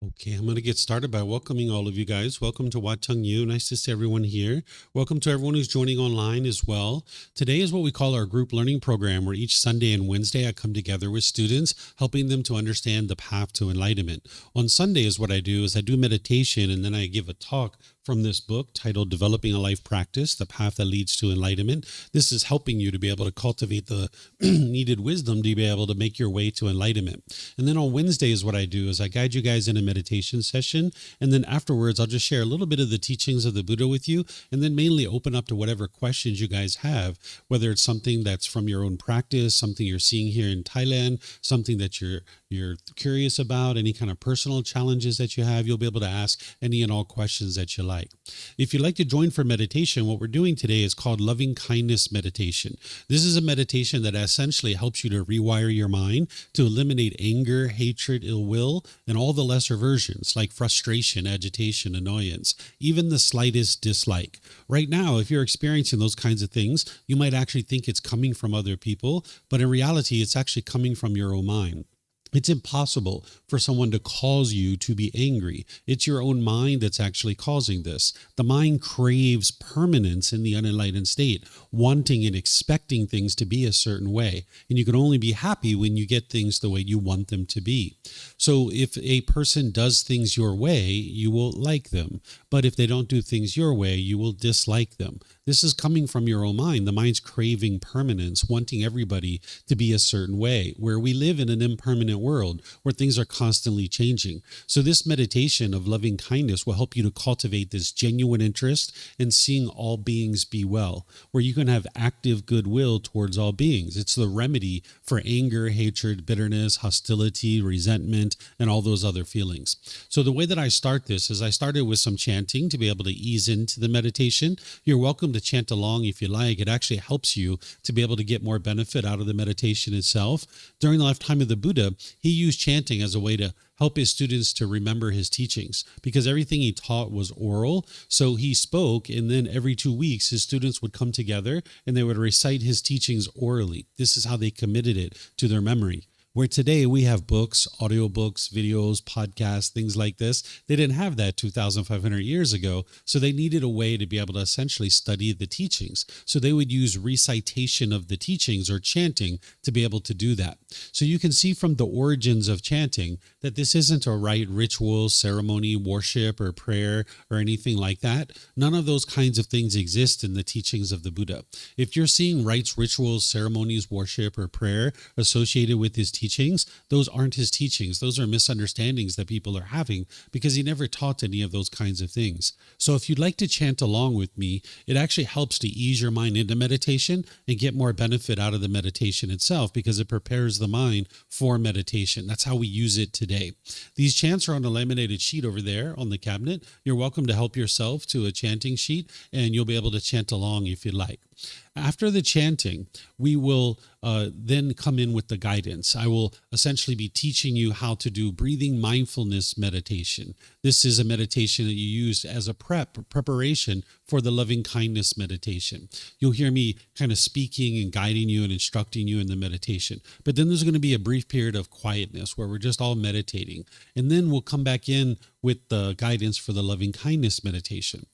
Okay, I'm going to get started by welcoming all of you guys. Welcome to Wat Tung. Nice to see everyone here. Welcome to everyone who's joining online as well. Today is what we call our group learning program, where each Sunday and Wednesday I come together with students, helping them to understand the path to enlightenment. On Sundays, what I do is I do meditation, and then I give a talk from this book titled Developing a Life Practice, The Path That Leads to Enlightenment. This is helping you to be able to cultivate the needed wisdom to be able to make your way to enlightenment. And then on Wednesdays, what I do is I guide you guys in a meditation session. And then afterwards, I'll just share a little bit of the teachings of the Buddha with you, and then mainly open up to whatever questions you guys have, whether it's something that's from your own practice, something you're seeing here in Thailand, something that you're curious about, any kind of personal challenges that you have. You'll be able to ask any and all questions that you like. If you'd like to join for meditation, what we're doing today is called loving kindness meditation. This is a meditation that essentially helps you to rewire your mind to eliminate anger, hatred, ill will, and all the lesser versions like frustration, agitation, annoyance, even the slightest dislike. Right now, if you're experiencing those kinds of things, you might actually think it's coming from other people, but in reality, it's actually coming from your own mind. It's impossible for someone to cause you to be angry. It's your own mind that's actually causing this. The mind craves permanence in the unenlightened state, wanting and expecting things to be a certain way. And you can only be happy when you get things the way you want them to be. So if a person does things your way, you will like them. But if they don't do things your way, you will dislike them. This is coming from your own mind. The mind's craving permanence, wanting everybody to be a certain way, where we live in an impermanent world where things are constantly changing. So this meditation of loving kindness will help you to cultivate this genuine interest in seeing all beings be well, where you can have active goodwill towards all beings. It's the remedy for anger, hatred, bitterness, hostility, resentment, and all those other feelings. So the way that I start this is I started with some chanting to be able to ease into the meditation. You're welcome to chant along if you like. It actually helps you to be able to get more benefit out of the meditation itself. During the lifetime of the Buddha, he used chanting as a way to help his students to remember his teachings, because everything he taught was oral. So he spoke, and then every 2 weeks, his students would come together and they would recite his teachings orally. This is how they committed it to their memory. Where today we have books, audiobooks, videos, podcasts, things like this. They didn't have that 2,500 years ago, so they needed a way to be able to essentially study the teachings. So they would use recitation of the teachings or chanting to be able to do that. So you can see from the origins of chanting that this isn't a rite, ritual, ceremony, worship, or prayer, or anything like that. None of those kinds of things exist in the teachings of the Buddha. If you're seeing rites, rituals, ceremonies, worship, or prayer associated with his teachings, those aren't his teachings. Those are misunderstandings that people are having, because he never taught any of those kinds of things. So if you'd like to chant along with me, it actually helps to ease your mind into meditation and get more benefit out of the meditation itself, because it prepares the mind for meditation. That's how we use it today. These chants are on a laminated sheet over there on the cabinet. You're welcome to help yourself to a chanting sheet, and you'll be able to chant along if you'd like. After the chanting, we will then come in with the guidance. I will essentially be teaching you how to do breathing mindfulness meditation. This is a meditation that you use as a preparation for the loving kindness meditation. You'll hear me kind of speaking and guiding you and instructing you in the meditation. But then there's going to be a brief period of quietness where we're just all meditating. And then we'll come back in with the guidance for the loving kindness meditation.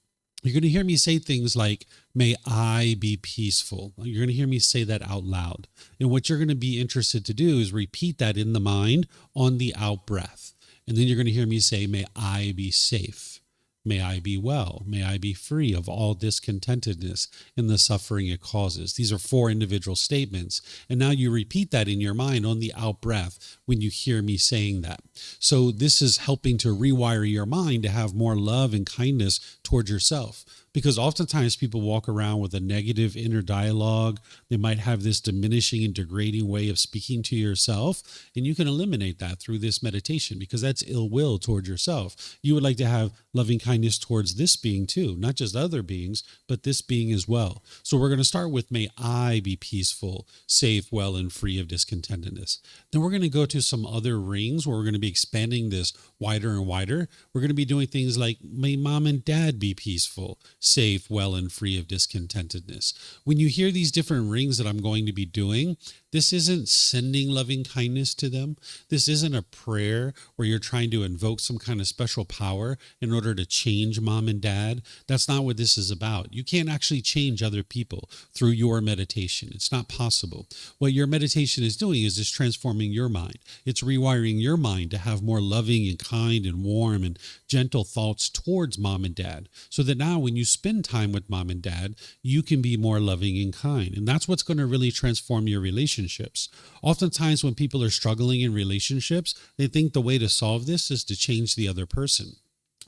You're going to hear me say things like, may I be peaceful. You're going to hear me say that out loud. And what you're going to be interested to do is repeat that in the mind on the out breath. And then you're going to hear me say, may I be safe. May I be well. May I be free of all discontentedness and the suffering it causes. These are 4 individual statements. And now you repeat that in your mind on the out breath when you hear me saying that. So this is helping to rewire your mind to have more love and kindness towards yourself. Because oftentimes people walk around with a negative inner dialogue. They might have this diminishing and degrading way of speaking to yourself. And you can eliminate that through this meditation, because that's ill will towards yourself. You would like to have loving kindness towards this being too, not just other beings, but this being as well. So we're going to start with, may I be peaceful, safe, well, and free of discontentedness. Then we're going to go to some other rings where we're going to be expanding this wider and wider. We're going to be doing things like, may mom and dad be peaceful, safe, well, and free of discontentedness. When you hear these different rings that I'm going to be doing, this isn't sending loving kindness to them. This isn't a prayer where you're trying to invoke some kind of special power in order to change mom and dad. That's not what this is about. You can't actually change other people through your meditation. It's not possible. What your meditation is doing is just transforming your mind. It's rewiring your mind to have more loving and kind and warm and gentle thoughts towards mom and dad, so that now when you spend time with mom and dad, you can be more loving and kind. And that's what's going to really transform your relationships. Oftentimes when people are struggling in relationships, they think the way to solve this is to change the other person,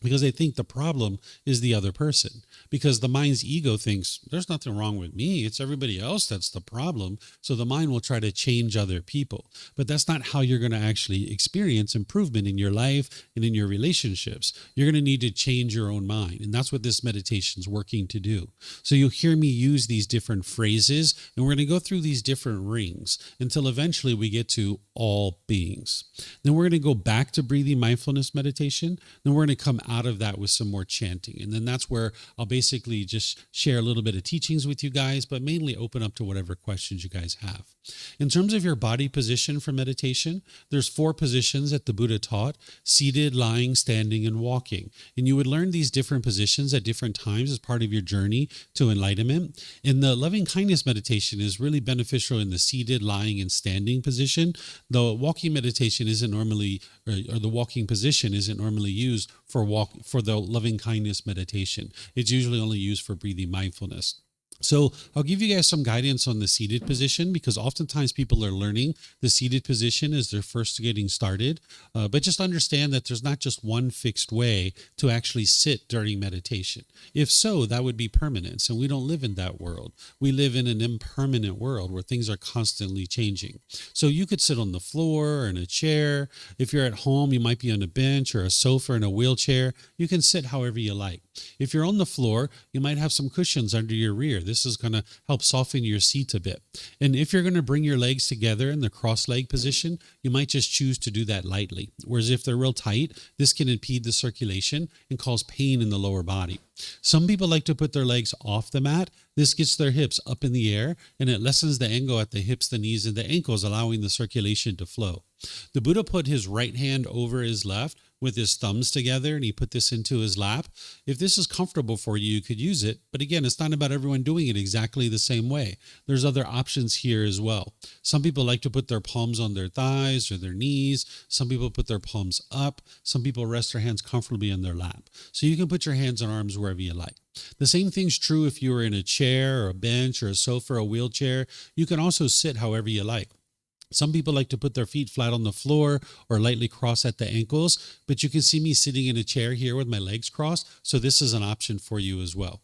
because they think the problem is the other person, because the mind's ego thinks there's nothing wrong with me. It's everybody else that's the problem. So the mind will try to change other people, but that's not how you're going to actually experience improvement in your life and in your relationships. You're going to need to change your own mind. And that's what this meditation is working to do. So you'll hear me use these different phrases, and we're going to go through these different rings until eventually we get to all beings. Then we're going to go back to breathing mindfulness meditation. Then we're going to come out of that with some more chanting. And then that's where I'll basically just share a little bit of teachings with you guys, but mainly open up to whatever questions you guys have. In terms of your body position for meditation, there's 4 positions that the Buddha taught: seated, lying, standing, and walking. And you would learn these different positions at different times as part of your journey to enlightenment. And the loving kindness meditation is really beneficial in the seated, lying, and standing position. The walking meditation isn't normally, or the walking position isn't normally used for the loving kindness meditation. It's usually only used for breathing mindfulness. So I'll give you guys some guidance on the seated position, because oftentimes people are learning the seated position as they're first getting started. But just understand that there's not just one fixed way to actually sit during meditation. If so, that would be permanence, and we don't live in that world. We live in an impermanent world where things are constantly changing. So you could sit on the floor or in a chair. If you're at home, you might be on a bench or a sofa or in a wheelchair. You can sit however you like. If you're on the floor, you might have some cushions under your rear. This is going to help soften your seat a bit. And if you're going to bring your legs together in the cross-leg position, you might just choose to do that lightly. Whereas if they're real tight, this can impede the circulation and cause pain in the lower body. Some people like to put their legs off the mat. This gets their hips up in the air, and it lessens the angle at the hips, the knees, and the ankles, allowing the circulation to flow. The Buddha put his right hand over his left with his thumbs together, and he put this into his lap. If this is comfortable for you, you could use it. But again, it's not about everyone doing it exactly the same way. There's other options here as well. Some people like to put their palms on their thighs or their knees. Some people put their palms up. Some people rest their hands comfortably in their lap. So you can put your hands and arms wherever you like. The same thing's true if you were in a chair or a bench or a sofa or a wheelchair. You can also sit however you like. Some people like to put their feet flat on the floor or lightly cross at the ankles, but you can see me sitting in a chair here with my legs crossed, so this is an option for you as well.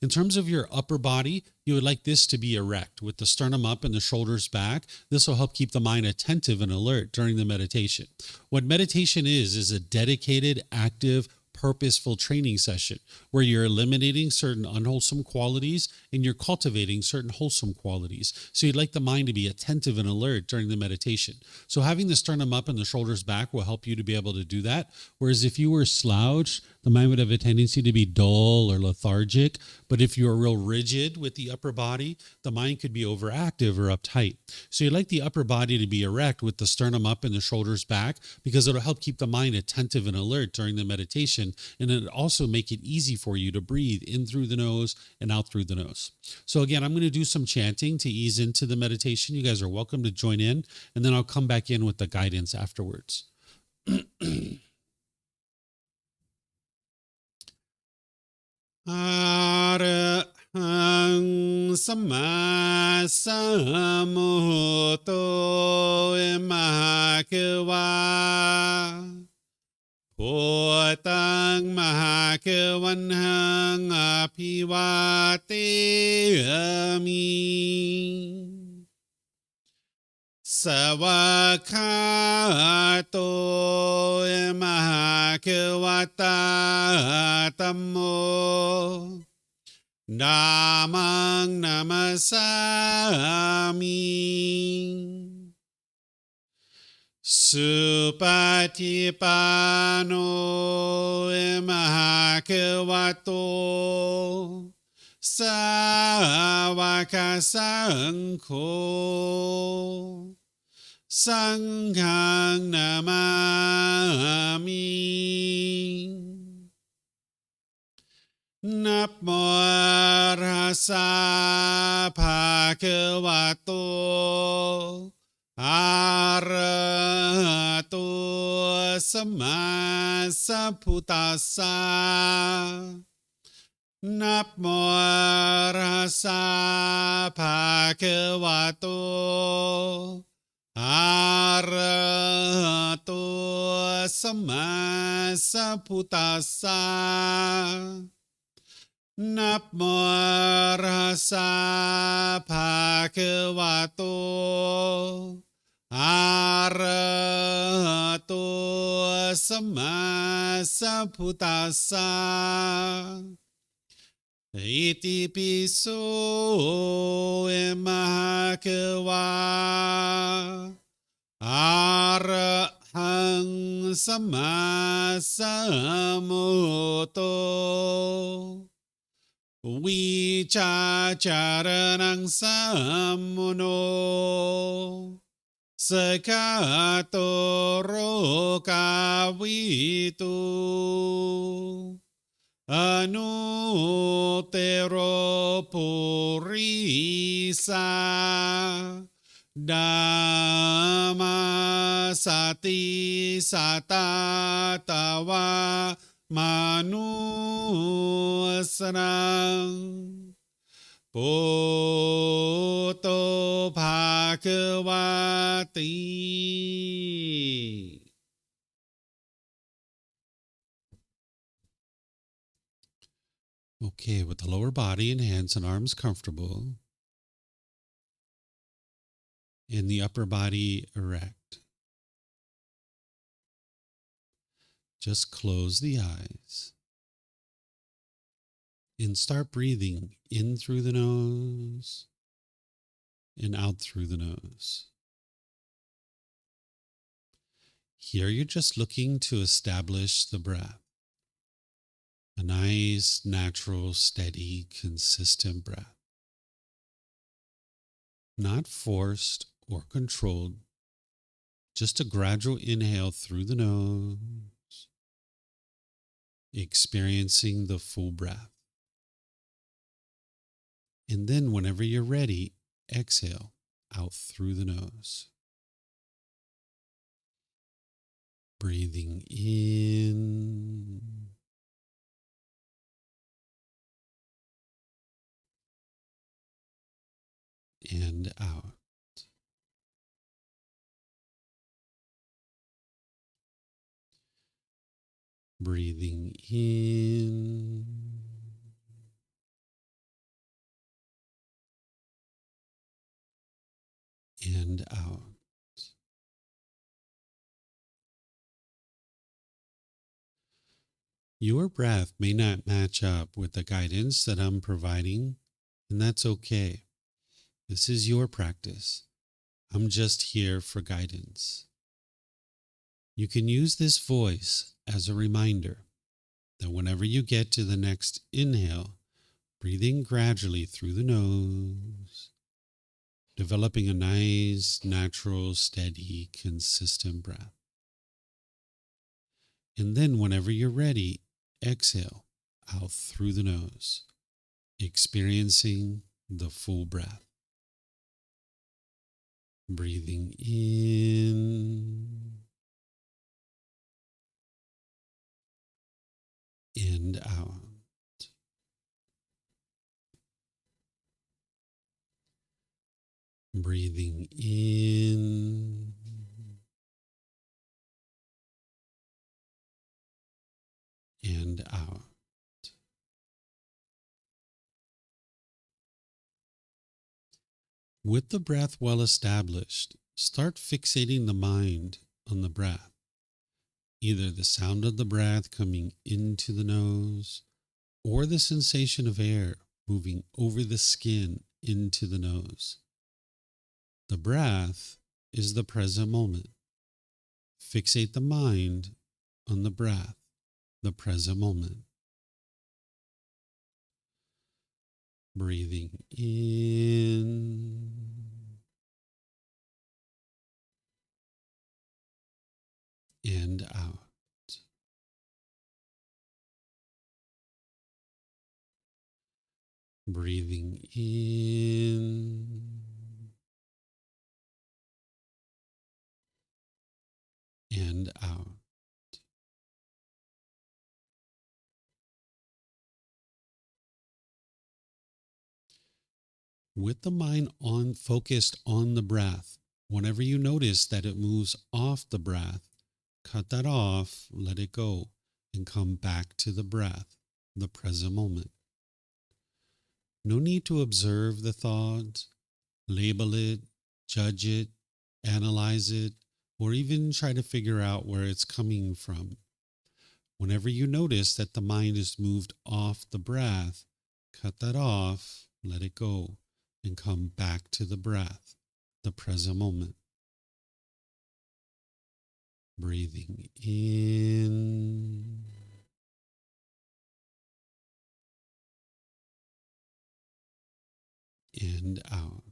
In terms of your upper body, you would like this to be erect with the sternum up and the shoulders back. This will help keep the mind attentive and alert during the meditation. What meditation is a dedicated, active, purposeful training session where you're eliminating certain unwholesome qualities and you're cultivating certain wholesome qualities. So you'd like the mind to be attentive and alert during the meditation. So having the sternum up and the shoulders back will help you to be able to do that. Whereas if you were slouched, the mind would have a tendency to be dull or lethargic. But if you're real rigid with the upper body, the mind could be overactive or uptight. So you'd like the upper body to be erect with the sternum up and the shoulders back, because it'll help keep the mind attentive and alert during the meditation. And it'll also make it easy for you to breathe in through the nose and out through the nose. So again, I'm going to do some chanting to ease into the meditation. You guys are welcome to join in, and then I'll come back in with the guidance afterwards. Arahang Samma Sambuddho Mahakawa Potang Mahakawanhang Apiwateyami Sawakato Mahakawata Tammo Namang Namasami. สุปฏิปันโนมหะคะวะโตสาวกสังโฆสังฆังนามามินะโมตัสสะภะคะวะโตอะระหะโตสัมมาสัมพุทธัสสะนะโมตัสสะภะคะวะโตอะระหะโตสัมมาสัมพุทธัสสะนะโมตัสสะภะคะวะโตอะระหะโตสัมมาสัมพุทธัสสะอิติปิโสมหะคะวะอะระหังสัมมาสัมพุทโธวิชาจารณังสัมมุโนสกาโตโรกาวิตุอนุเตโรปุริสาดามาสติสัตตาตวามนุสนังปุตโตภาควาติ Okay, with the lower body and hands and arms comfortable, and the upper body erect. Just close the eyes and start breathing in through the nose and out through the nose. Here you're just looking to establish the breath. A nice, natural, steady, consistent breath. Not forced or controlled, just a gradual inhale through the nose, experiencing the full breath. And then whenever you're ready, exhale out through the nose. Breathing in and out. Breathing in and out. Your breath may not match up with the guidance that I'm providing, and that's okay. This is your practice. I'm just here for guidance. You can use this voice as a reminder that whenever you get to the next inhale, breathing gradually through the nose, developing a nice, natural, steady, consistent breath. And then whenever you're ready, exhale out through the nose, experiencing the full breath. Breathing in and out. Breathing in and out. With the breath well established, start fixating the mind on the breath, either the sound of the breath coming into the nose or the sensation of air moving over the skin into the nose. The breath is the present moment. Fixate the mind on the breath, the present moment. Breathing in and out. Breathing in and out. With the mind focused on the breath, whenever you notice that it moves off the breath, cut that off, let it go, and come back to the breath, the present moment. No need to observe the thought, label it, judge it, analyze it, or even try to figure out where it's coming from. Whenever you notice that the mind is moved off the breath, cut that off, let it go, and come back to the breath, the present moment. Breathing in and out.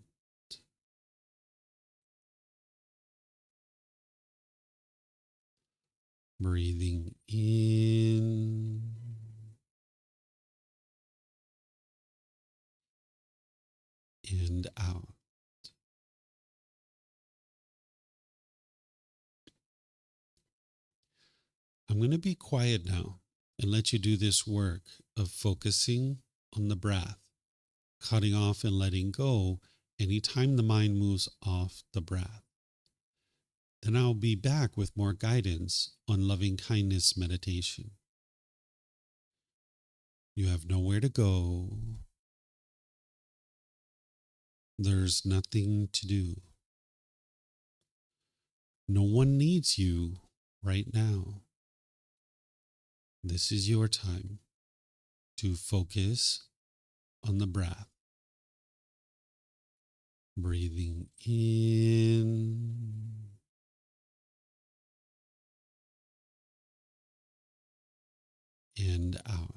Breathing in and out. I'm going to be quiet now and let you do this work of focusing on the breath, cutting off and letting go anytime the mind moves off the breath. Then I'll be back with more guidance on loving kindness meditation. You have nowhere to go. There's nothing to do. No one needs you right now. This is your time to focus on the breath. Breathing in and out.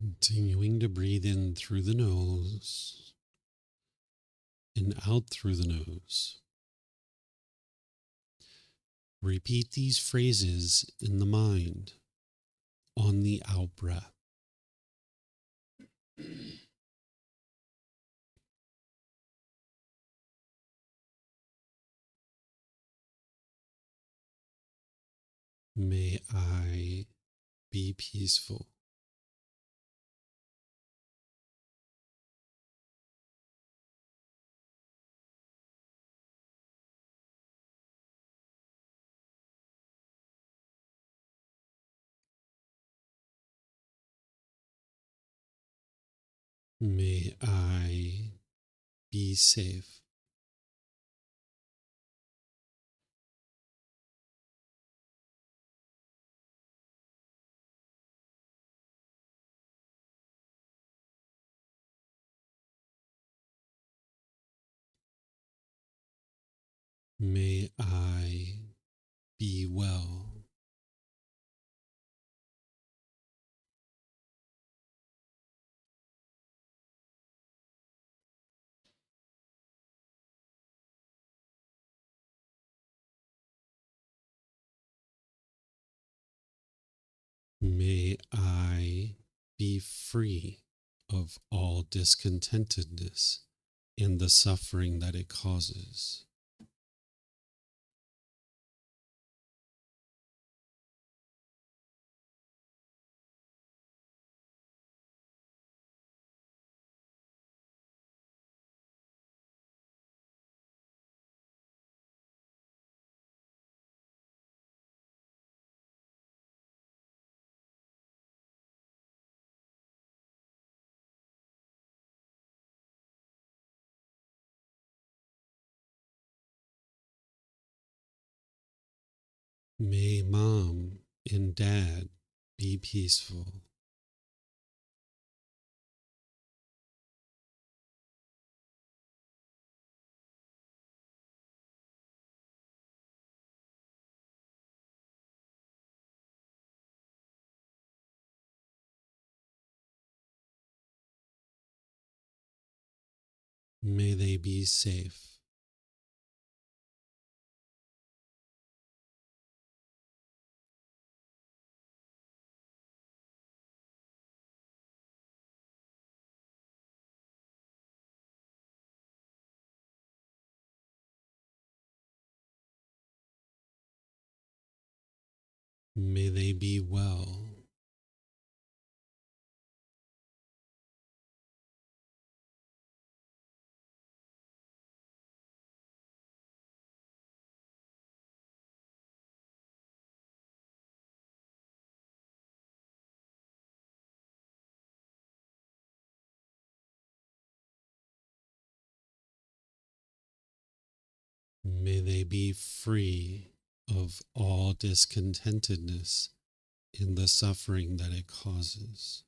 Continuing to breathe in through the nose and out through the nose. Repeat these phrases in the mind on the out breath. May I be peaceful. May I be safe. May I be well. May I be free of all discontentedness and the suffering that it causes. May mom and dad be peaceful. May they be safe. May they be well. May they be free of all discontentedness and the suffering that it causes.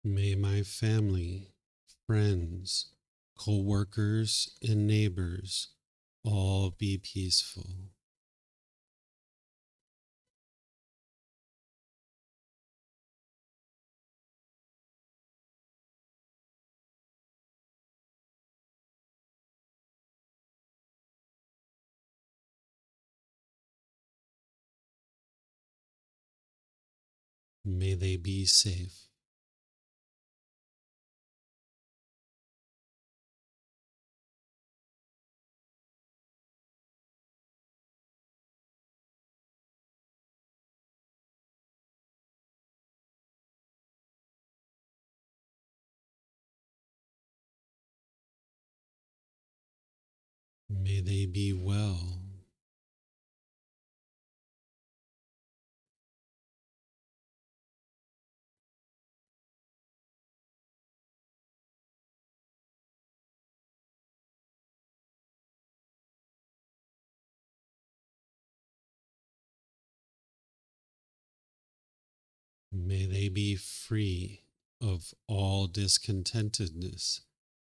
May my family, friends, co-workers, and neighbors all be peaceful. May they be safe. May they be well. May they be free of all discontentedness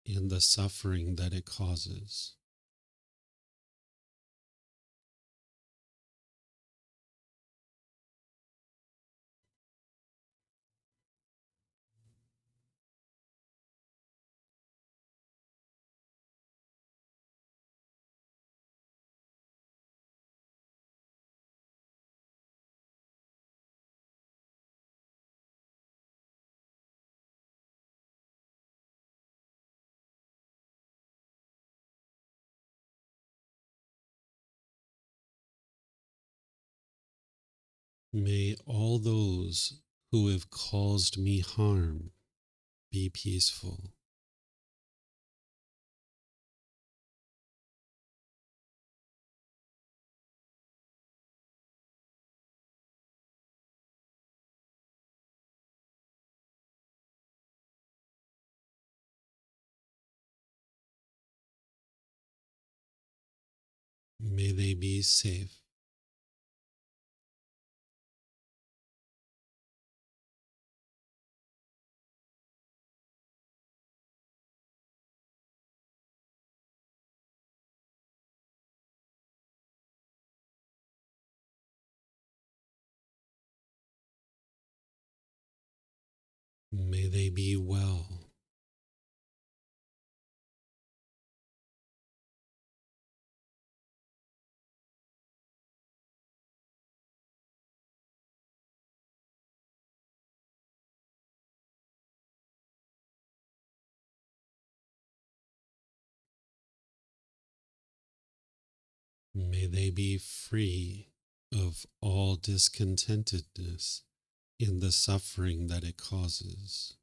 in the suffering that it causes. May all those who have caused me harm be peaceful. May they be safe. May they be well. May they be free of all discontentedness in the suffering that it causes.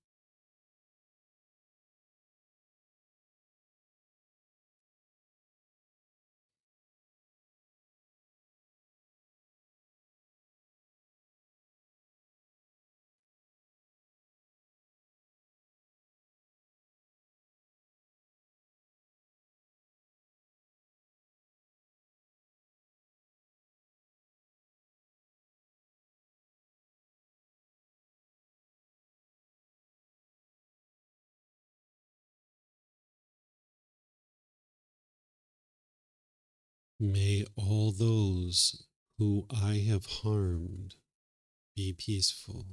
May all those who I have harmed be peaceful.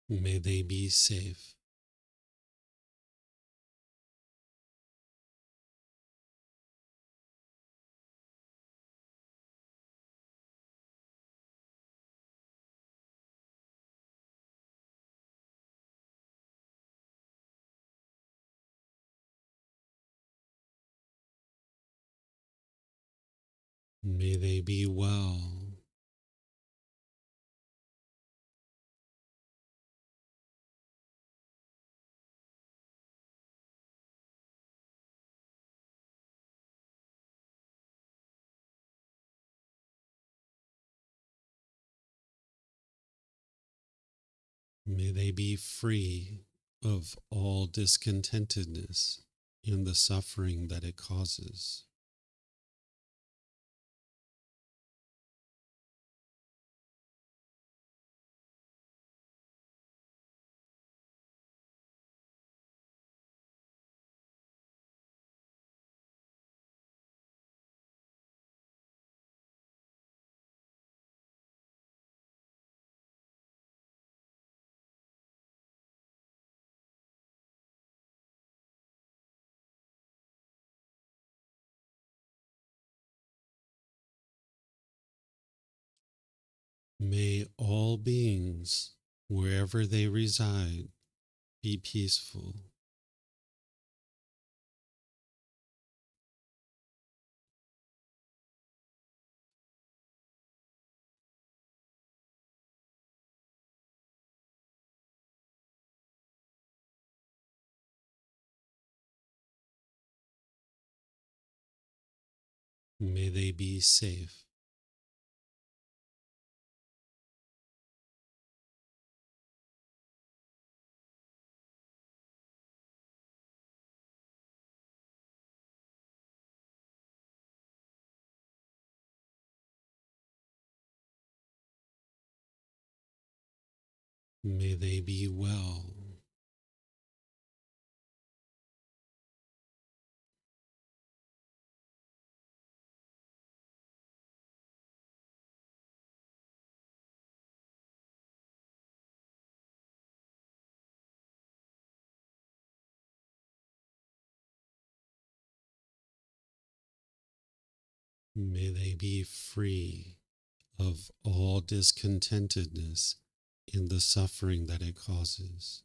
May they be safe. May they be well. May they be free of all discontentedness in the suffering that it causes. May all beings, wherever they reside, be peaceful. May they be safe. May they be well. May they be free of all discontentedness in the suffering that it causes.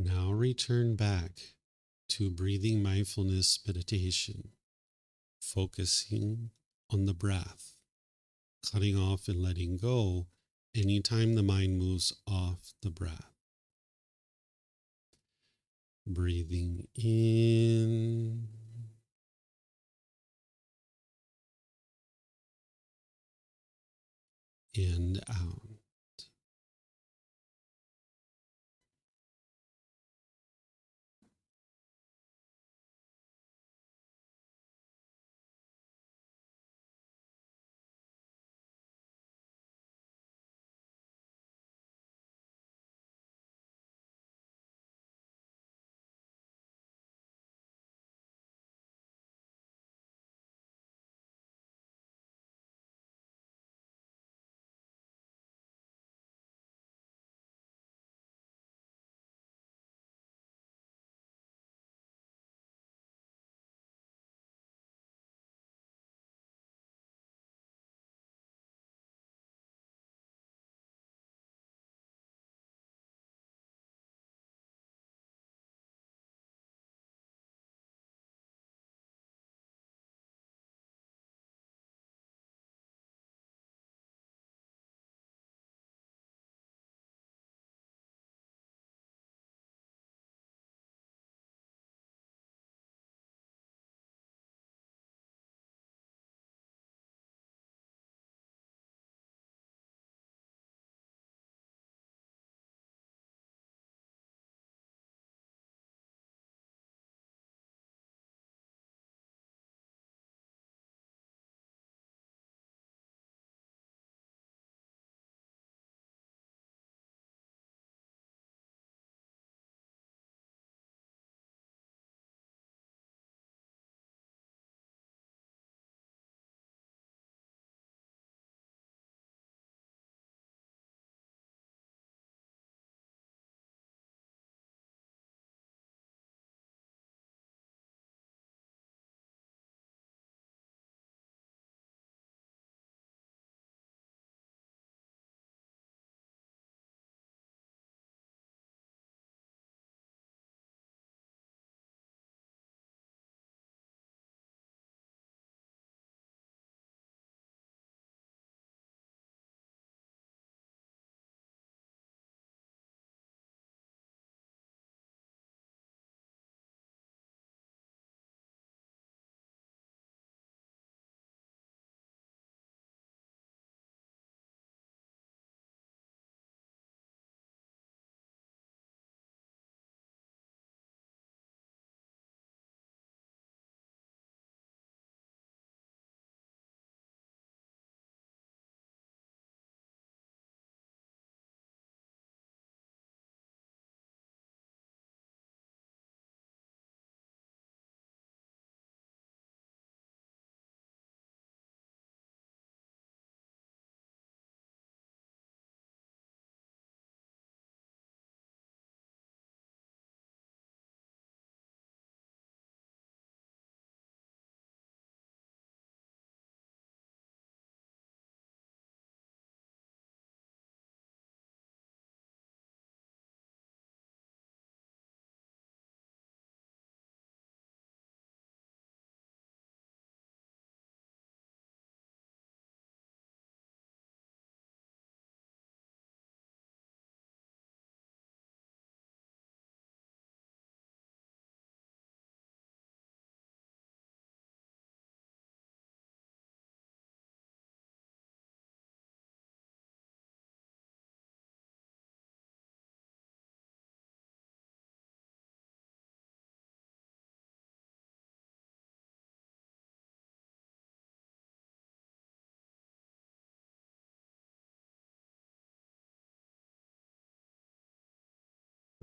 Now return back to breathing mindfulness meditation, focusing on the breath, cutting off and letting go anytime the mind moves off the breath. Breathing in and out.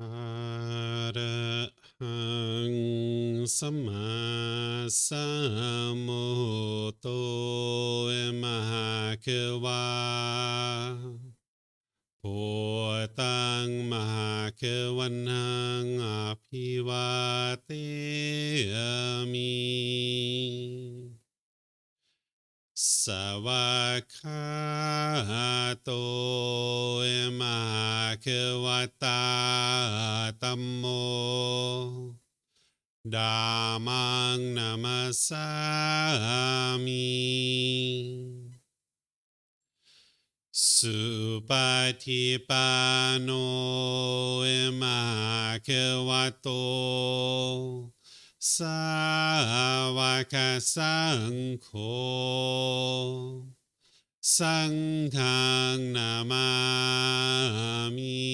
อะระหังสัมมาสัมพุทโธมหะเขวาพุทธังมหาเขวันังอภิวาเทมิสวากขาโตมหาเขวตาธัมโมธัมมังนามัสสามิสุปฏิปันโนมหาเขวโตสาวกสังโฆสังฆังนามามิ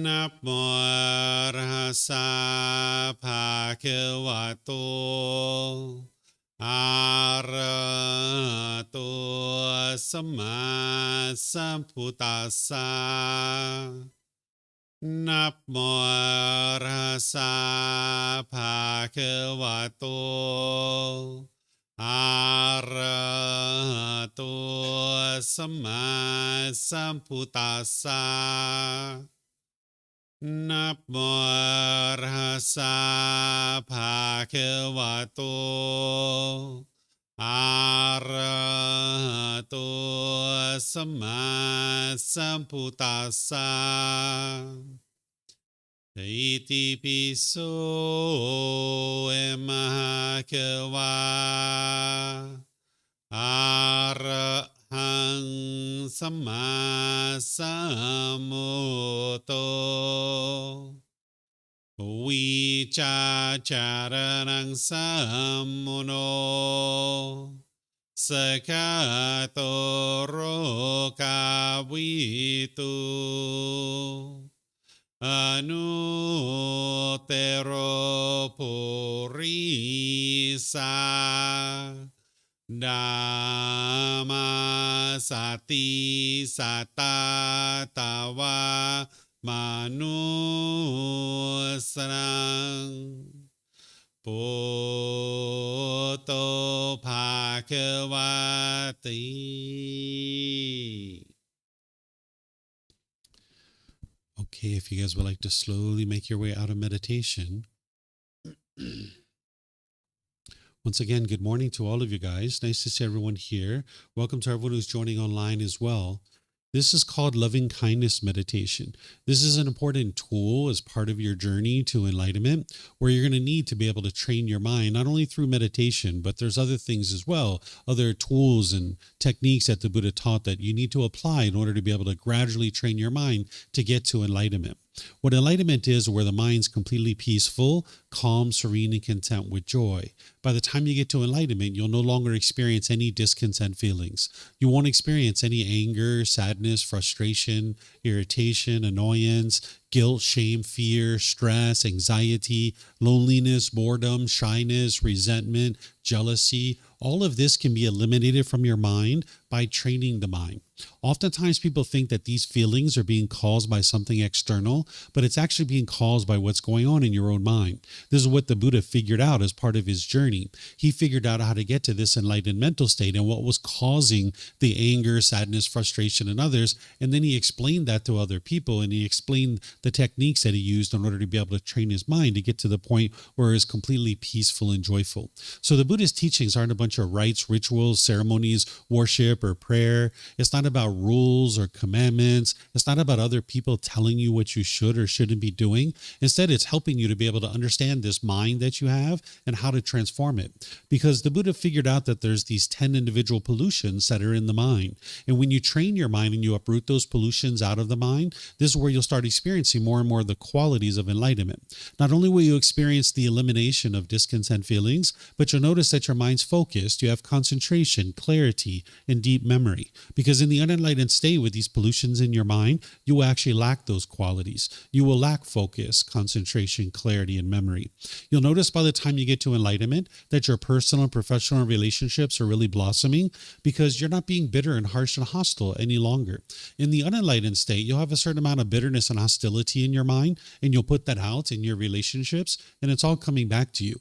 นะโมอะระหะสะภะคะวะโตอะระหะโตสัมมาสัมพุทธัสสะนะโมอะระหะสะภะคะวะโตอะระหะโตสัมมาสัมพุทธัสสะนะโมอะระหะสะภะคะวะโตอะระหะโตสัมมาสัมพุทธัสสะอิติปิโสมหะเขวาอะระหังสัมมาสัมพุทโธวิชาจารนังสัมมุโนสกาโตโรกาวิตุอนุเตโรปุริสาดามาสติสัตตาตาวามนุสรังปุตโตภาควาติ Okay, if you guys would like to slowly make your way out of meditation. Once again, good morning to all of you guys. Nice to see everyone here. Welcome to everyone who's joining online as well. This is called loving kindness meditation. This is an important tool as part of your journey to enlightenment, where you're going to need to be able to train your mind, not only through meditation, but there's other things as well, other tools and techniques that the Buddha taught that you need to apply in order to be able to gradually train your mind to get to enlightenment. What enlightenment is, where the mind's completely peaceful, calm, serene, and content with joy. By the time you get to enlightenment, you'll no longer experience any discontent feelings. You won't experience any anger, sadness, frustration, irritation, annoyance, guilt, shame, fear, stress, anxiety, loneliness, boredom, shyness, resentment, jealousy. All of this can be eliminated from your mind by training the mind. Oftentimes people think that these feelings are being caused by something external, but it's actually being caused by what's going on in your own mind. This is what the Buddha figured out as part of his journey. He figured out how to get to this enlightened mental state and what was causing the anger, sadness, frustration in others. And then he explained that to other people, and he explained the techniques that he used in order to be able to train his mind to get to the point where it's completely peaceful and joyful. So the Buddha's teachings aren't a bunch of rites, rituals, ceremonies, worship, or prayer. It's not about rules or commandments. It's not about other people telling you what you should or shouldn't be doing. Instead, it's helping you to be able to understand this mind that you have and how to transform it. Because the Buddha figured out that there's these 10 individual pollutions that are in the mind. And when you train your mind and you uproot those pollutions out of the mind, this is where you'll start experiencing more and more of the qualities of enlightenment. Not only will you experience the elimination of discontent feelings, but you'll notice that your mind's focused. You have concentration, clarity, and deep memory. Because in the the unenlightened state with these pollutions in your mind, you will actually lack those qualities. You will lack focus, concentration, clarity, and memory. You'll notice by the time you get to enlightenment that your personal and professional relationships are really blossoming because you're not being bitter and harsh and hostile any longer. In the unenlightened state, you'll have a certain amount of bitterness and hostility in your mind, and you'll put that out in your relationships, and it's all coming back to you.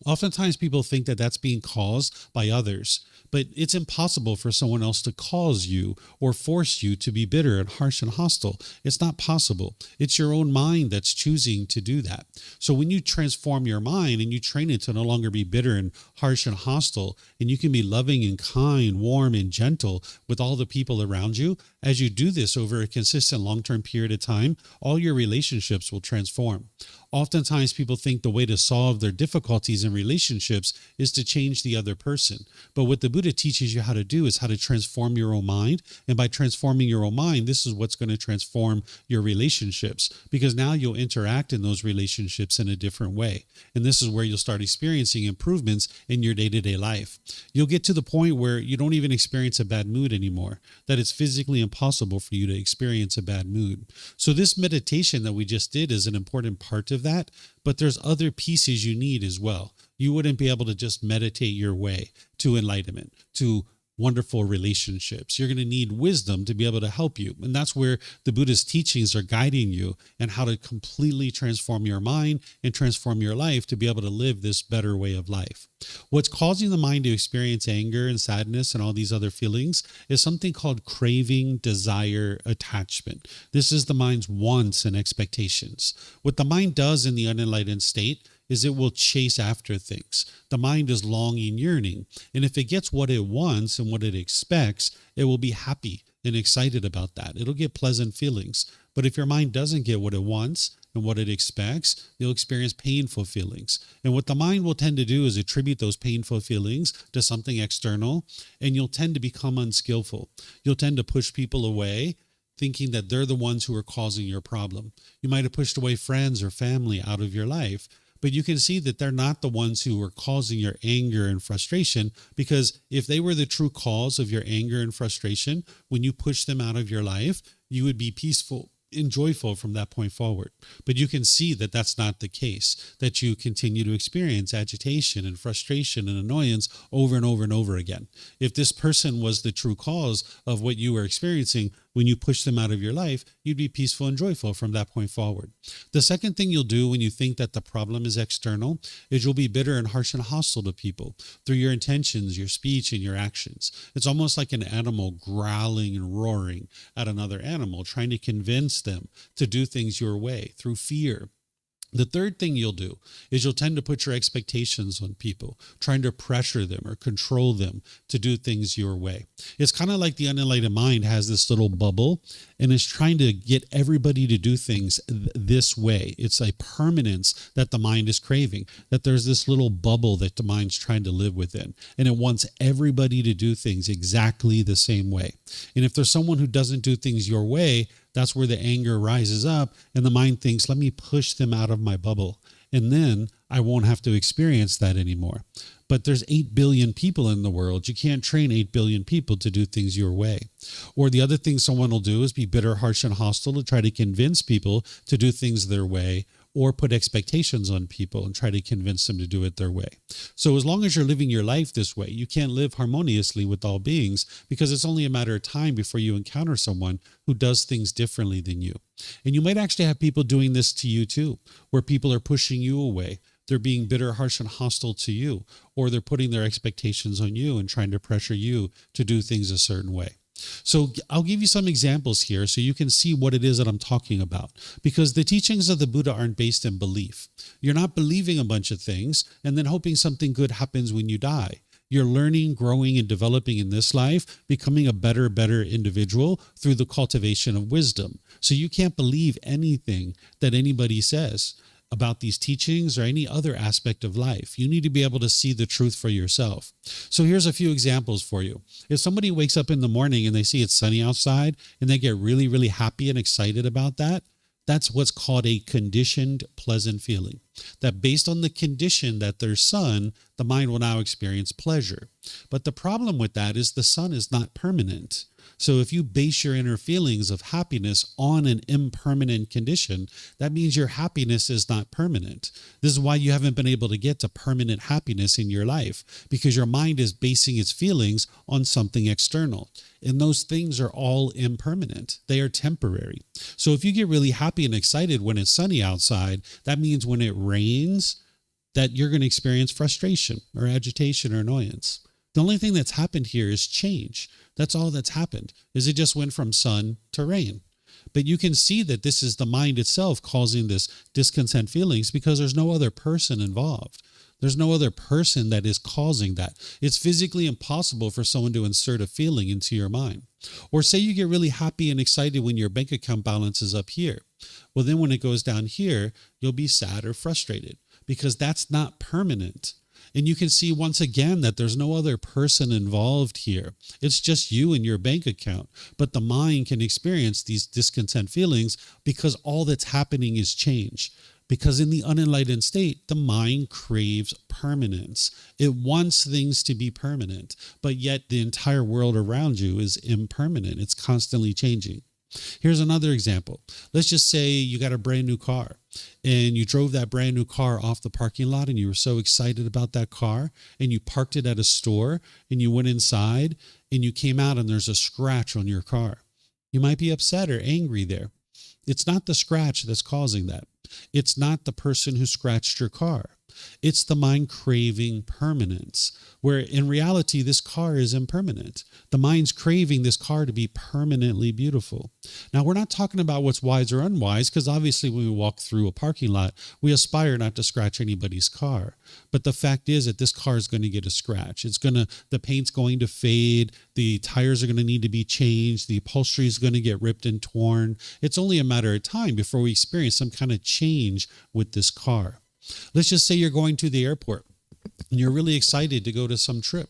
Oftentimes people think that that's being caused by others, but it's impossible for someone else to cause you or force you to be bitter and harsh and hostile. It's not possible. It's your own mind that's choosing to do that. So when you transform your mind and you train it to no longer be bitter and harsh and hostile, and you can be loving and kind, warm and gentle with all the people around you, as you do this over a consistent long-term period of time, all your relationships will transform. Oftentimes people think the way to solve their difficulties in relationships is to change the other person. But what the Buddha teaches you how to do is how to transform your own mind. And by transforming your own mind, this is what's going to transform your relationships, because now you'll interact in those relationships in a different way. And this is where you'll start experiencing improvements in your day-to-day life. You'll get to the point where you don't even experience a bad mood anymore, that it's physically impossible for you to experience a bad mood. So this meditation that we just did is an important part of that, but there's other pieces you need as well. You wouldn't be able to just meditate your way to enlightenment, to wonderful relationships. You're going to need wisdom to be able to help you. And that's where the Buddha's teachings are guiding you and how to completely transform your mind and transform your life to be able to live this better way of life. What's causing the mind to experience anger and sadness and all these other feelings is something called craving, desire, attachment. This is the mind's wants and expectations. What the mind does in the unenlightened state is it will chase after things. The mind is longing, yearning. And if it gets what it wants and what it expects, it will be happy and excited about that. It'll get pleasant feelings. But if your mind doesn't get what it wants and what it expects, you'll experience painful feelings. And what the mind will tend to do is attribute those painful feelings to something external, and you'll tend to become unskillful. You'll tend to push people away, thinking that they're the ones who are causing your problem. You might have pushed away friends or family out of your life, but you can see that they're not the ones who are causing your anger and frustration, because if they were the true cause of your anger and frustration, when you push them out of your life, you would be peaceful and joyful from that point forward. But you can see that that's not the case, that you continue to experience agitation and frustration and annoyance over and over and over again. If this person was the true cause of what you were experiencing, when you push them out of your life, you'd be peaceful and joyful from that point forward. The second thing you'll do when you think that the problem is external is you'll be bitter and harsh and hostile to people through your intentions, your speech, and your actions. It's almost like an animal growling and roaring at another animal, trying to convince them to do things your way through fear. The third thing you'll do is you'll tend to put your expectations on people, trying to pressure them or control them to do things your way. It's kind of like the unenlightened mind has this little bubble and is trying to get everybody to do things this way. It's a permanence that the mind is craving, that there's this little bubble that the mind's trying to live within, and it wants everybody to do things exactly the same way. And if there's someone who doesn't do things your way, that's where the anger rises up, and the mind thinks, let me push them out of my bubble, and then I won't have to experience that anymore. But there's 8 billion people in the world. You can't train 8 billion people to do things your way. Or the other thing someone will do is be bitter, harsh, and hostile to try to convince people to do things their way, or put expectations on people and try to convince them to do it their way. So as long as you're living your life this way, you can't live harmoniously with all beings, because it's only a matter of time before you encounter someone who does things differently than you. And you might actually have people doing this to you too, where people are pushing you away. They're being bitter, harsh, and hostile to you, or they're putting their expectations on you and trying to pressure you to do things a certain way. So I'll give you some examples here so you can see what it is that I'm talking about, because the teachings of the Buddha aren't based in belief. You're not believing a bunch of things and then hoping something good happens when you die. You're learning, growing, and developing in this life, becoming a better individual through the cultivation of wisdom. So you can't believe anything that anybody says about these teachings or any other aspect of life. You need to be able to see the truth for yourself. So here's a few examples for you. If somebody wakes up in the morning and they see it's sunny outside and they get really, really happy and excited about that, that's what's called a conditioned pleasant feeling. that based on the condition that there's sun, the mind will now experience pleasure. But the problem with that is the sun is not permanent. So if you base your inner feelings of happiness on an impermanent condition, that means your happiness is not permanent. This is why you haven't been able to get to permanent happiness in your life, because your mind is basing its feelings on something external. And those things are all impermanent. They are temporary. So if you get really happy and excited when it's sunny outside, that means when it rains, that you're going to experience frustration or agitation or annoyance. The only thing that's happened here is change. That's all that's happened, is it just went from sun to rain. But you can see that this is the mind itself causing this discontent feelings because there's no other person involved. There's no other person that is causing that. It's physically impossible for someone to insert a feeling into your mind. Or say you get really happy and excited when your bank account balance is up here. Well, then when it goes down here, you'll be sad or frustrated because that's not permanent. And you can see once again that there's no other person involved here. It's just you and your bank account. But the mind can experience these discontent feelings because all that's happening is change. Because in the unenlightened state, the mind craves permanence. It wants things to be permanent, but yet the entire world around you is impermanent. It's constantly changing. Here's another example. Let's just say you got a brand new car and you drove that brand new car off the parking lot and you were so excited about that car and you parked it at a store and you went inside and you came out and there's a scratch on your car. You might be upset or angry there. It's not the scratch that's causing that. It's not the person who scratched your car. It's the mind craving permanence, where in reality, this car is impermanent. The mind's craving this car to be permanently beautiful. Now, we're not talking about what's wise or unwise, because obviously when we walk through a parking lot, we aspire not to scratch anybody's car. But the fact is that this car is going to get a scratch. The paint's going to fade. The tires are going to need to be changed. The upholstery is going to get ripped and torn. It's only a matter of time before we experience some kind of change with this car. Let's just say you're going to the airport and you're really excited to go to some trip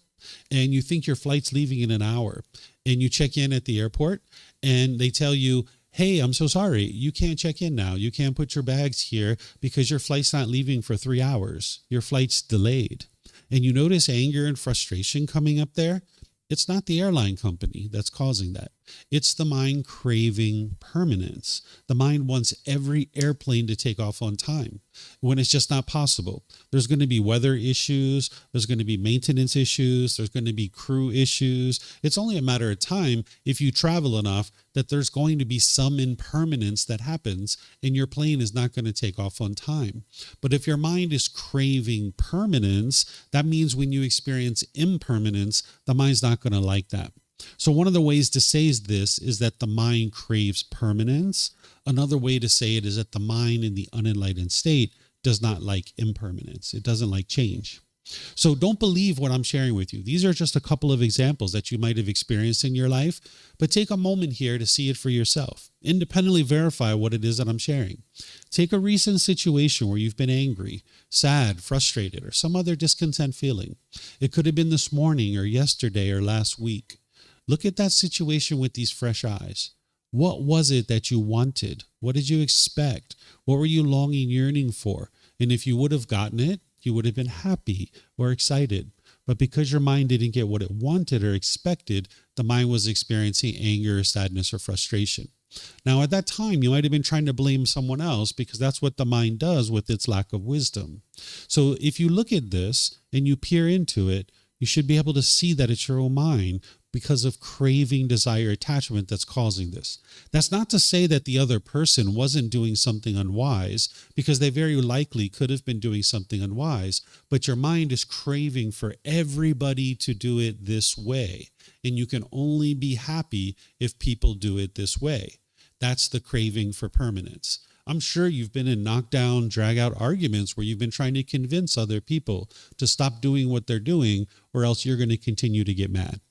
and you think your flight's leaving in an hour and you check in at the airport and they tell you, hey, I'm so sorry, you can't check in now. You can't put your bags here because your flight's not leaving for 3 hours. Your flight's delayed. And you notice anger and frustration coming up there. It's not the airline company that's causing that. It's the mind craving permanence. The mind wants every airplane to take off on time when it's just not possible. There's going to be weather issues. There's going to be maintenance issues. There's going to be crew issues. It's only a matter of time if you travel enough that there's going to be some impermanence that happens and your plane is not going to take off on time. But if your mind is craving permanence, that means when you experience impermanence, the mind's not going to like that. So one of the ways to say this is that the mind craves permanence. Another way to say it is that the mind in the unenlightened state does not like impermanence. It doesn't like change. So don't believe what I'm sharing with you. These are just a couple of examples that you might have experienced in your life, but take a moment here to see it for yourself. Independently verify what it is that I'm sharing. Take a recent situation where you've been angry, sad, frustrated, or some other discontent feeling. It could have been this morning or yesterday or last week. Look at that situation with these fresh eyes. What was it that you wanted? What did you expect? What were you longing, yearning for? And if you would have gotten it, you would have been happy or excited. But because your mind didn't get what it wanted or expected, the mind was experiencing anger, sadness, or frustration. Now, at that time, you might have been trying to blame someone else because that's what the mind does with its lack of wisdom. So if you look at this and you peer into it, you should be able to see that it's your own mind because of craving, desire, attachment that's causing this. That's not to say that the other person wasn't doing something unwise, because they very likely could have been doing something unwise, but your mind is craving for everybody to do it this way. And you can only be happy if people do it this way. That's the craving for permanence. I'm sure you've been in knockdown, drag-out arguments where you've been trying to convince other people to stop doing what they're doing, or else you're going to continue to get mad.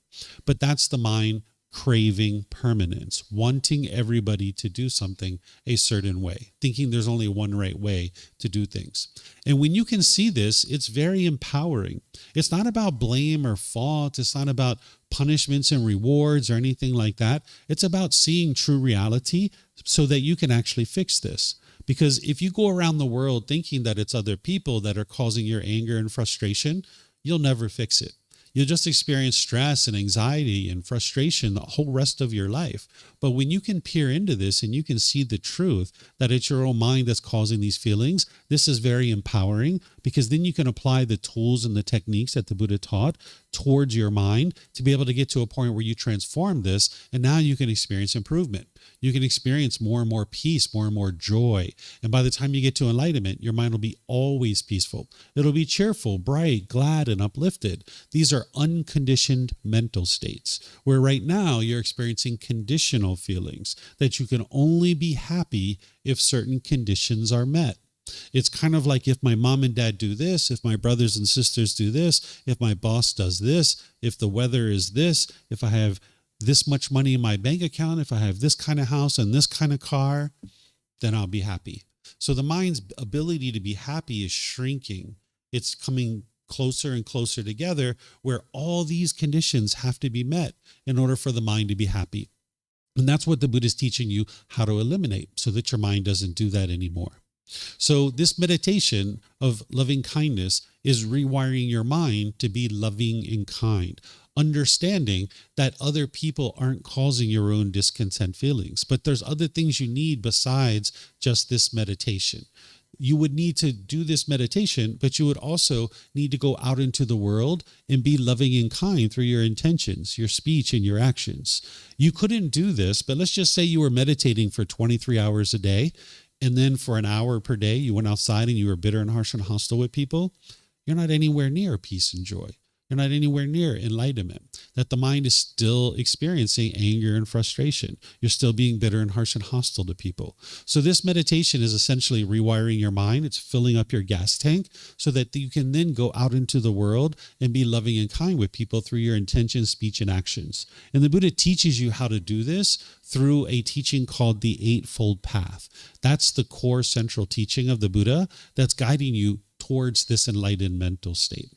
But that's the mind craving permanence, wanting everybody to do something a certain way, thinking there's only one right way to do things. And when you can see this, it's very empowering. It's not about blame or fault. It's not about punishments and rewards or anything like that. It's about seeing true reality so that you can actually fix this. Because if you go around the world thinking that it's other people that are causing your anger and frustration, you'll never fix it. You'll just experience stress and anxiety and frustration the whole rest of your life. But when you can peer into this and you can see the truth that it's your own mind that's causing these feelings, this is very empowering, because then you can apply the tools and the techniques that the Buddha taught towards your mind to be able to get to a point where you transform this, and now you can experience improvement. You can experience more and more peace, more and more joy. And by the time you get to enlightenment, your mind will be always peaceful. It'll be cheerful, bright, glad, and uplifted. These are unconditioned mental states, where right now you're experiencing conditional feelings that you can only be happy if certain conditions are met. It's kind of like, if my mom and dad do this, if my brothers and sisters do this, if my boss does this, if the weather is this, if I have this much money in my bank account, if I have this kind of house and this kind of car, then I'll be happy. So the mind's ability to be happy is shrinking. It's coming closer and closer together, where all these conditions have to be met in order for the mind to be happy. And that's what the Buddha is teaching you how to eliminate, so that your mind doesn't do that anymore. So this meditation of loving kindness is rewiring your mind to be loving and kind, understanding that other people aren't causing your own discontent feelings, but there's other things you need besides just this meditation. You would need to do this meditation, but you would also need to go out into the world and be loving and kind through your intentions, your speech, and your actions. You couldn't do this, but let's just say you were meditating for 23 hours a day, and then for an hour per day, you went outside and you were bitter and harsh and hostile with people. You're not anywhere near peace and joy. You're not anywhere near enlightenment. That the mind is still experiencing anger and frustration. You're still being bitter and harsh and hostile to people. So this meditation is essentially rewiring your mind. It's filling up your gas tank so that you can then go out into the world and be loving and kind with people through your intention, speech, and actions. And the Buddha teaches you how to do this through a teaching called the Eightfold Path. That's the core central teaching of the Buddha that's guiding you towards this enlightened mental state.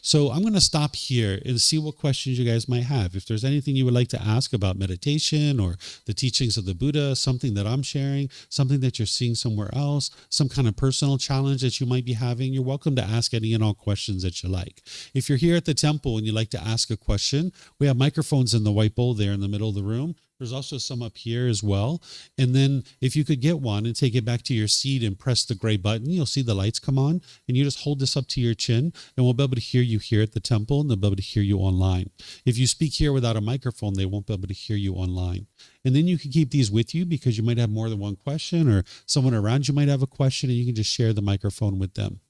So I'm going to stop here and see what questions you guys might have. If there's anything you would like to ask about meditation or the teachings of the Buddha, something that I'm sharing, something that you're seeing somewhere else, some kind of personal challenge that you might be having, you're welcome to ask any and all questions that you like. If you're here at the temple and you'd like to ask a question, we have microphones in the white bowl there in the middle of the room. There's also some up here as well. And then if you could get one and take it back to your seat and press the gray button, you'll see the lights come on, and you just hold this up to your chin, and we'll be able to hear you here at the temple, and they'll be able to hear you online. If you speak here without a microphone, they won't be able to hear you online. And then you can keep these with you, because you might have more than one question, or someone around you might have a question, and you can just share the microphone with them.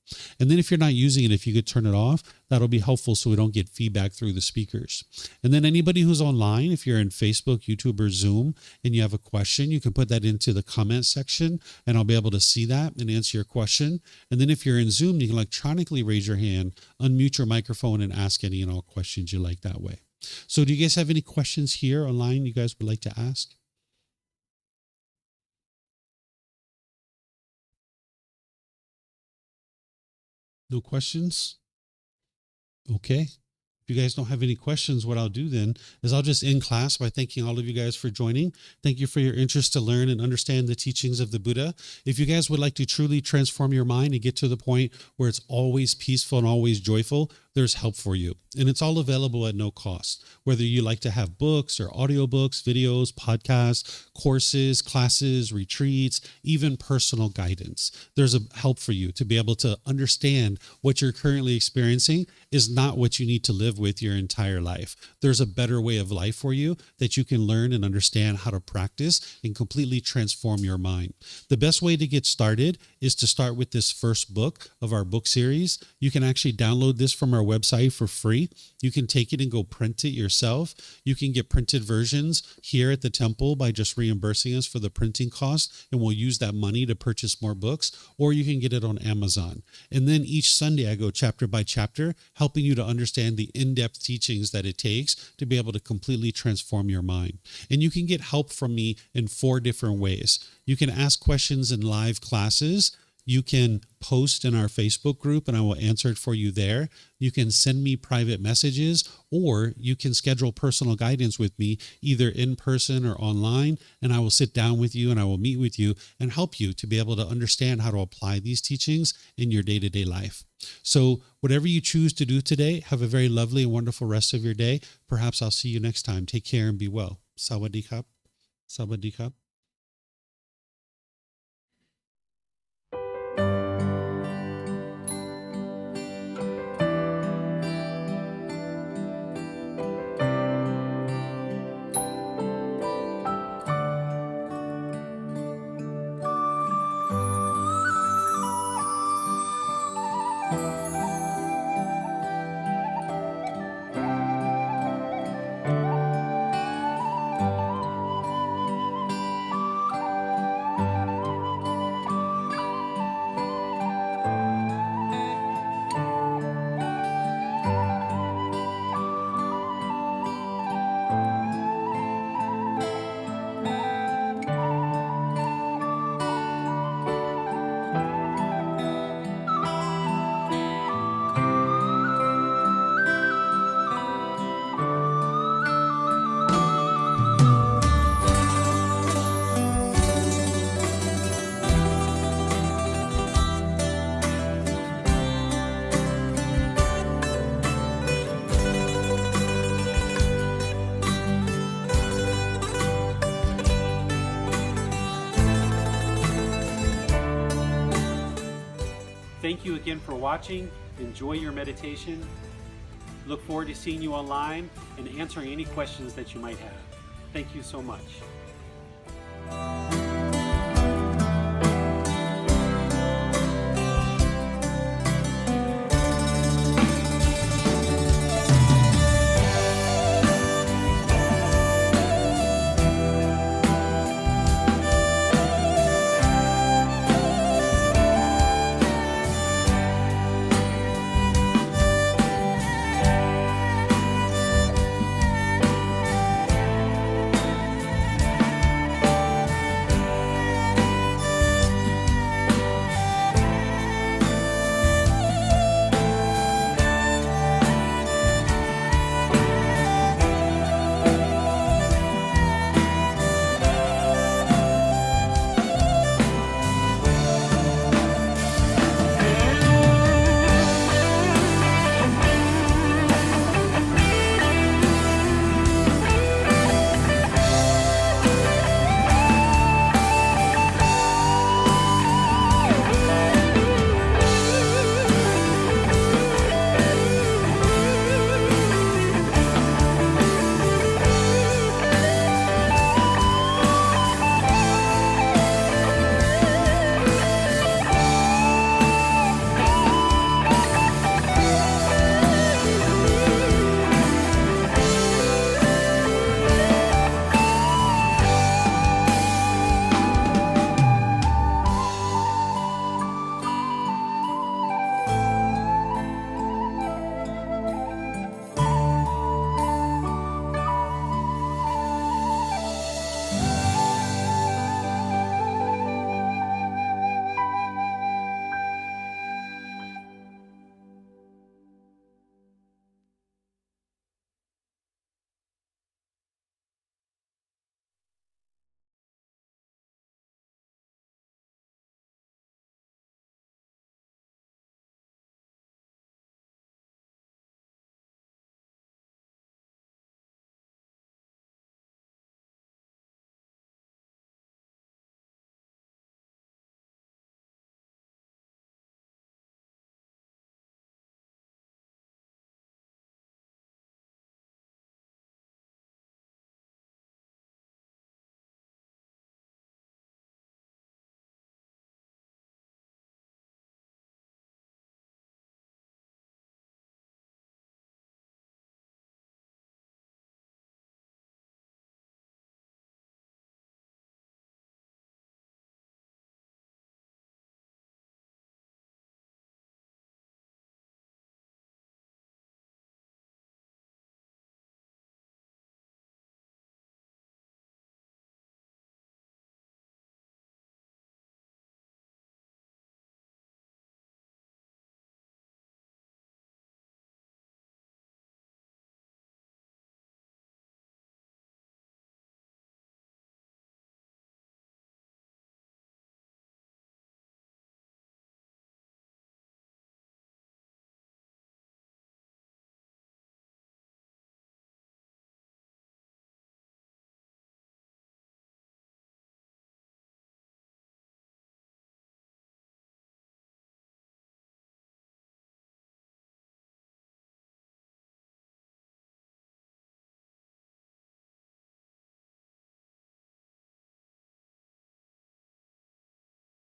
And then if you're not using it, if you could turn it off, that'll be helpful so we don't get feedback through the speakers. And then anybody who's online, if you're in Facebook, YouTube, or Zoom, and you have a question, you can put that into the comment section, and I'll be able to see that and answer your question. And then if you're in Zoom, you can electronically raise your hand, unmute your microphone, and ask any and all questions you like that way. So do you guys have any questions here online you guys would like to ask? No questions? Okay. If you guys don't have any questions, what I'll do then is I'll just end class by thanking all of you guys for joining. Thank you for your interest to learn and understand the teachings of the Buddha. If you guys would like to truly transform your mind and get to the point where it's always peaceful and always joyful, there's help for you. And it's all available at no cost. Whether you like to have books or audiobooks, videos, podcasts, courses, classes, retreats, even personal guidance, there's a help for you to be able to understand what you're currently experiencing is not what you need to live with your entire life. There's a better way of life for you that you can learn and understand how to practice and completely transform your mind. The best way to get started is to start with this first book of our book series. You can actually download this from our website for free. You can take it and go print it yourself. You can get printed versions here at the temple by just reimbursing us for the printing cost, and we'll use that money to purchase more books, or you can get it on Amazon. And then each Sunday I go chapter by chapter, helping you to understand the in-depth teachings that it takes to be able to completely transform your mind. And you can get help from me in 4 different ways. You can ask questions in live classes. You can post in our Facebook group and I will answer it for you there. You can send me private messages, or you can schedule personal guidance with me either in person or online, and I will sit down with you and I will meet with you and help you to be able to understand how to apply these teachings in your day-to-day life. So whatever you choose to do today, have a very lovely and wonderful rest of your day. Perhaps I'll see you next time. Take care and be well. Sawadee krap. Sawadee krap. Thank you again for watching. Enjoy your meditation. Look forward to seeing you online and answering any questions that you might have. Thank you so much.